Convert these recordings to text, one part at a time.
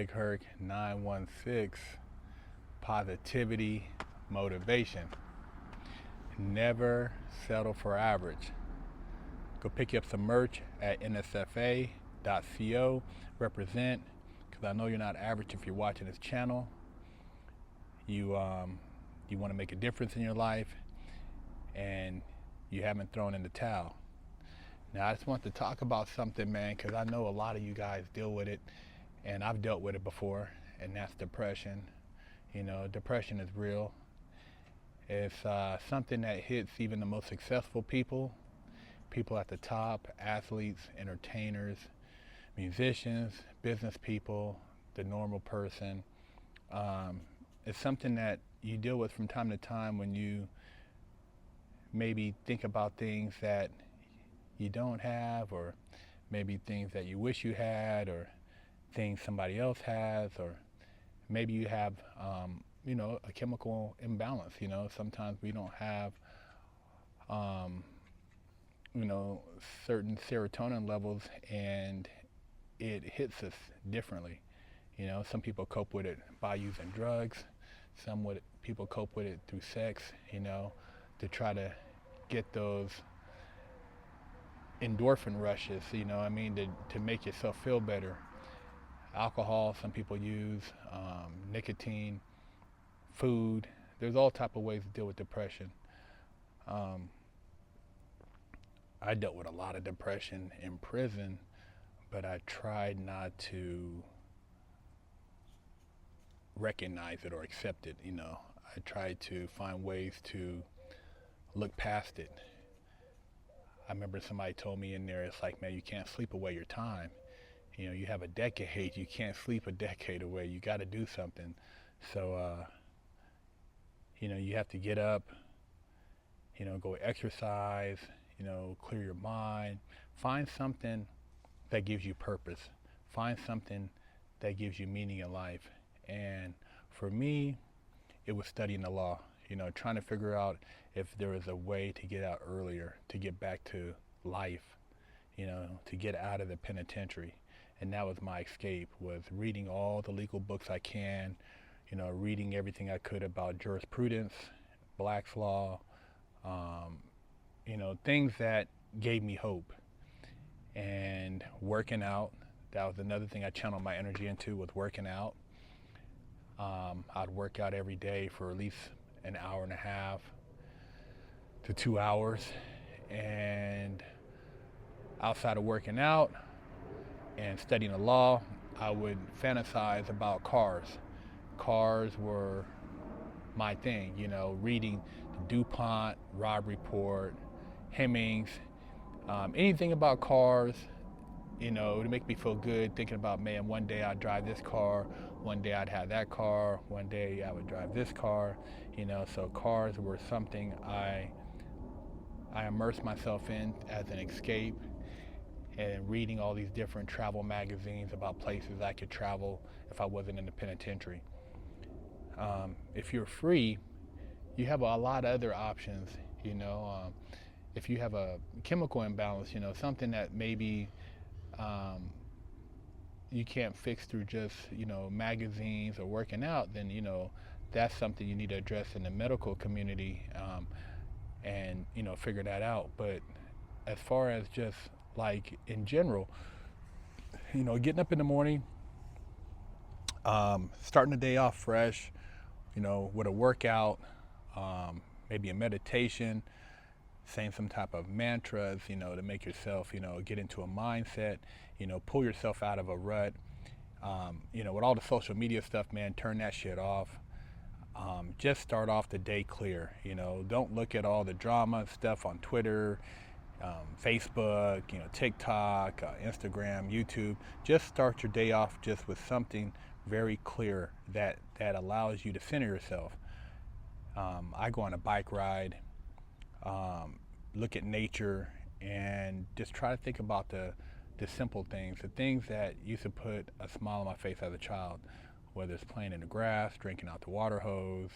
Big Herc 916, positivity, motivation. Never settle for average. Go pick you up some merch at nsfa.co. Represent, because I know you're not average if you're watching this channel. You want to make a difference in your life, and you haven't thrown in the towel. Now, I just want to talk about something, man, because I know a lot of you guys deal with it, and I've dealt with it before, and that's depression. You know, depression is real. It's something that hits even the most successful people at the top, athletes, entertainers, musicians, business people, the normal person. It's something that you deal with from time to time when you maybe think about things that you don't have, or maybe things that you wish you had, or things somebody else has, or maybe you have a chemical imbalance. Sometimes we don't have certain serotonin levels, and it hits us differently. Some people cope with it by using drugs. People cope with it through sex, to try to get those endorphin rushes, to make yourself feel better. Alcohol, some people use, nicotine, food. There's all type of ways to deal with depression. I dealt with a lot of depression in prison, but I tried not to recognize it or accept it. I tried to find ways to look past it. I remember somebody told me in there, it's like, man, you can't sleep away your time. You have a decade, you can't sleep a decade away. You got to do something. So, you have to get up, go exercise, clear your mind. Find something that gives you purpose. Find something that gives you meaning in life. And for me, it was studying the law, trying to figure out if there was a way to get out earlier, to get back to life, to get out of the penitentiary. And that was my escape, was reading all the legal books I can, reading everything I could about jurisprudence, Black's law, things that gave me hope. And working out, that was another thing I channeled my energy into, was working out. I'd work out every day for at least an hour and a half to 2 hours. And outside of working out and studying the law, I would fantasize about cars. Cars were my thing, reading the DuPont, Robb Report, Hemmings, anything about cars. It would make me feel good thinking about, man, one day I'd drive this car, one day I'd have that car, one day I would drive this car, so cars were something I immersed myself in as an escape, and reading all these different travel magazines about places I could travel if I wasn't in the penitentiary. If you're free, you have a lot of other options, if you have a chemical imbalance, something that maybe you can't fix through just, magazines or working out, then, that's something you need to address in the medical community, and, figure that out. But as far as just like in general, getting up in the morning, starting the day off fresh, with a workout, maybe a meditation, saying some type of mantras, to make yourself, get into a mindset, pull yourself out of a rut. With all the social media stuff, man, turn that shit off. Just start off the day clear. Don't look at all the drama stuff on Twitter, Facebook, TikTok, Instagram, YouTube. Just start your day off just with something very clear that allows you to center yourself. I go on a bike ride, look at nature, and just try to think about the simple things, the things that used to put a smile on my face as a child, whether it's playing in the grass, drinking out the water hose,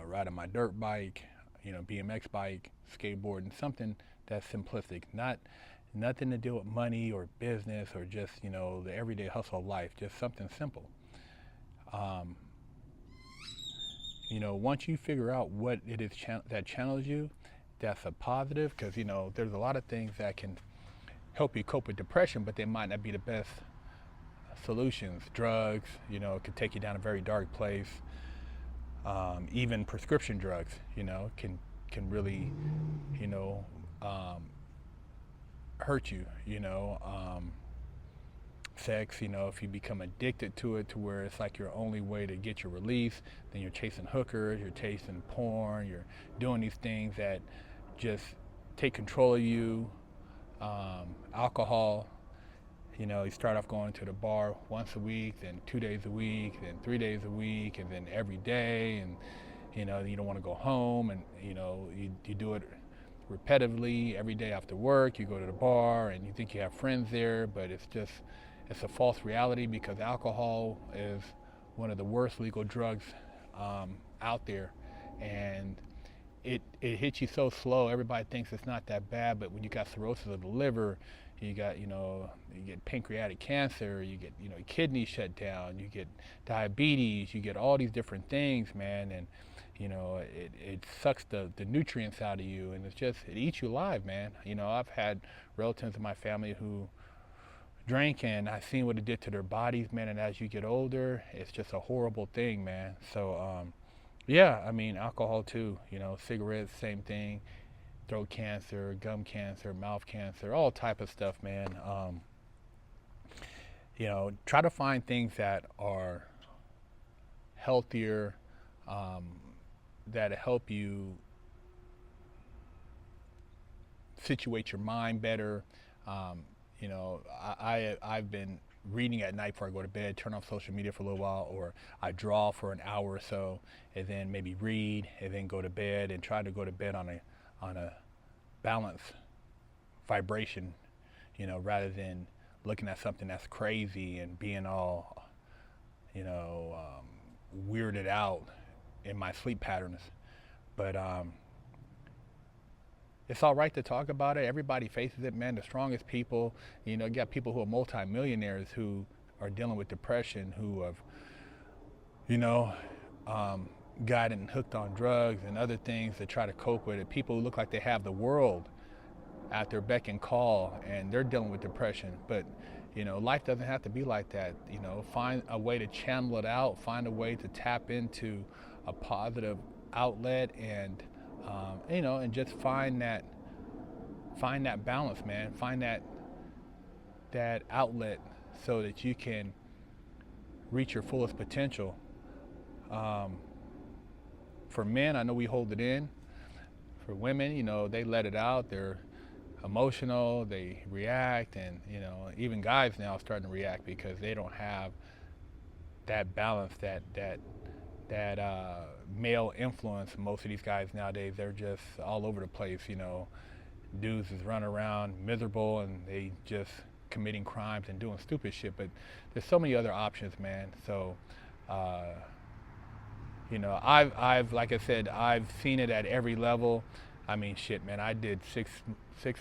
riding my dirt bike, BMX bike, skateboarding, something that's simplistic, not Nothing to do with money or business or just, the everyday hustle of life, just something simple. Um, once you figure out what it is that channels you, that's a positive because, there's a lot of things that can help you cope with depression, but they might not be the best solutions. Drugs, could take you down a very dark place. Even prescription drugs, can really, you know, um, hurt you. Sex, if you become addicted to it to where it's like your only way to get your release, then you're chasing hookers, you're chasing porn, you're doing these things that just take control of you. Alcohol, you start off going to the bar once a week, then 2 days a week, then 3 days a week, and then every day, and you don't want to go home, and you do it repetitively every day after work. You go to the bar and you think you have friends there, but it's a false reality because alcohol is one of the worst legal drugs out there, and it hits you so slow. Everybody thinks it's not that bad, but when you got cirrhosis of the liver, you got you get pancreatic cancer, you get kidneys shut down, you get diabetes, you get all these different things, man, and it sucks the nutrients out of you, and it eats you alive, man. I've had relatives in my family who drank, and I've seen what it did to their bodies, man, and as you get older, it's just a horrible thing, man. So yeah, I mean, alcohol too, cigarettes, same thing, throat cancer, gum cancer, mouth cancer, all type of stuff, man. Try to find things that are healthier, that help you situate your mind better. I've been reading at night before I go to bed, turn off social media for a little while, or I draw for an hour or so, and then maybe read, and then go to bed, and try to go to bed on a balanced vibration, rather than looking at something that's crazy and being all, weirded out in my sleep patterns. But it's all right to talk about it. Everybody faces it, man. The strongest people, you got people who are multimillionaires who are dealing with depression, who have, gotten hooked on drugs and other things to try to cope with it. People who look like they have the world at their beck and call, and they're dealing with depression. But, life doesn't have to be like that. Find a way to channel it out, find a way to tap into a positive outlet, and and just find that balance, man. Find that outlet so that you can reach your fullest potential. For men, I know we hold it in. For women, they let it out. They're emotional, they react, and even guys now are starting to react because they don't have that balance, that male influence. Most of these guys nowadays, they're just all over the place. Dudes is running around miserable, and they just committing crimes and doing stupid shit. But there's so many other options, man. So I've like I said, I've seen it at every level. I mean, shit, man, I did six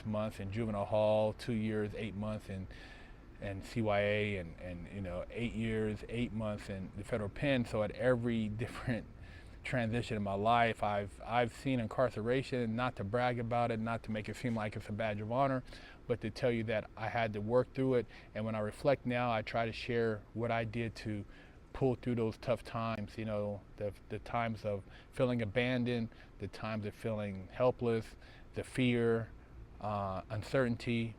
months in juvenile hall, 2 years, 8 months in CYA, and 8 years, 8 months in the federal pen. So at every different transition in my life, I've seen incarceration, not to brag about it, not to make it seem like it's a badge of honor, but to tell you that I had to work through it. And when I reflect now, I try to share what I did to pull through those tough times, the times of feeling abandoned, the times of feeling helpless, the fear, uncertainty.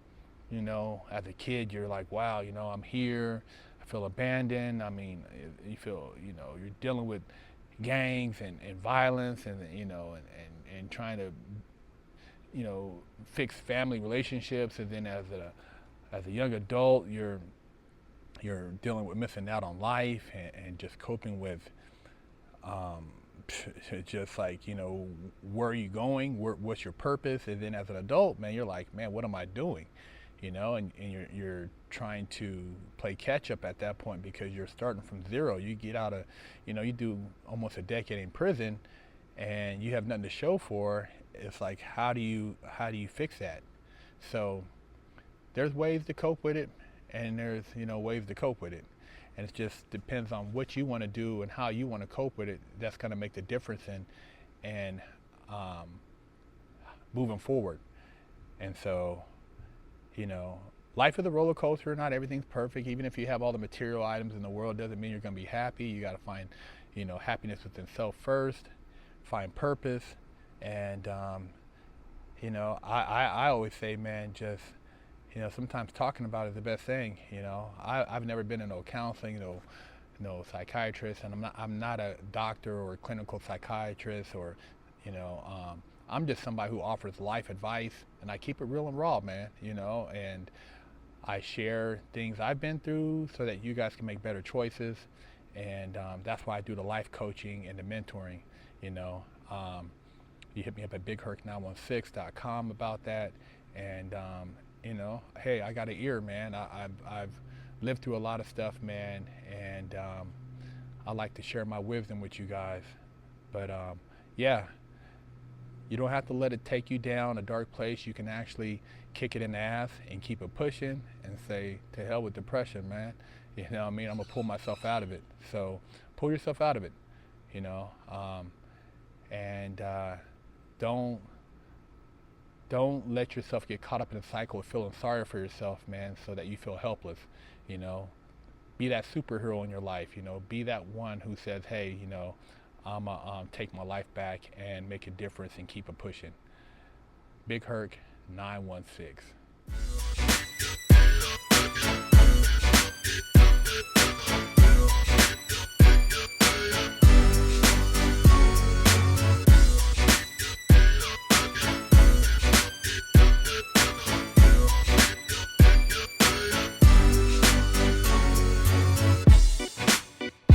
As a kid, you're like, wow, I'm here, I feel abandoned. I mean, you feel, you're dealing with gangs and violence, and and trying to, fix family relationships. And then as a young adult, you're dealing with missing out on life, and just coping with just like, where are you going? What's your purpose? And then as an adult, man, you're like, man, what am I doing? And you're trying to play catch up at that point because you're starting from zero. You get out of, you do almost a decade in prison, and you have nothing to show for. It's like, how do you fix that? So there's ways to cope with it, and there's ways to cope with it, and it just depends on what you want to do and how you want to cope with it. That's going to make the difference in um, moving forward. And so, life is a roller coaster. Not everything's perfect. Even if you have all the material items in the world, doesn't mean you're going to be happy. You got to find, happiness within self first, find purpose. And, I always say, man, just, sometimes talking about it is the best thing. I've never been in no counseling, no psychiatrist, and I'm not a doctor or a clinical psychiatrist or, I'm just somebody who offers life advice, and I keep it real and raw, man, and I share things I've been through so that you guys can make better choices, and that's why I do the life coaching and the mentoring, You hit me up at bigherc916.com about that, and, hey, I got an ear, man. I've lived through a lot of stuff, man, and I like to share my wisdom with you guys, but yeah. You don't have to let it take you down a dark place. You can actually kick it in the ass and keep it pushing and say, to hell with depression, man. I'm going to pull myself out of it. So pull yourself out of it, and don't let yourself get caught up in a cycle of feeling sorry for yourself, man, so that you feel helpless, Be that superhero in your life, Be that one who says, hey, I'm gonna take my life back and make a difference and keep it pushing. Big Herc 916.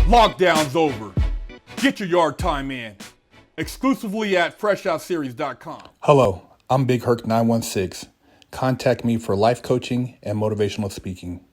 Lockdown's over. Get your yard time in. Exclusively at FreshOutSeries.com. Hello, I'm Big Herc 916. Contact me for life coaching and motivational speaking.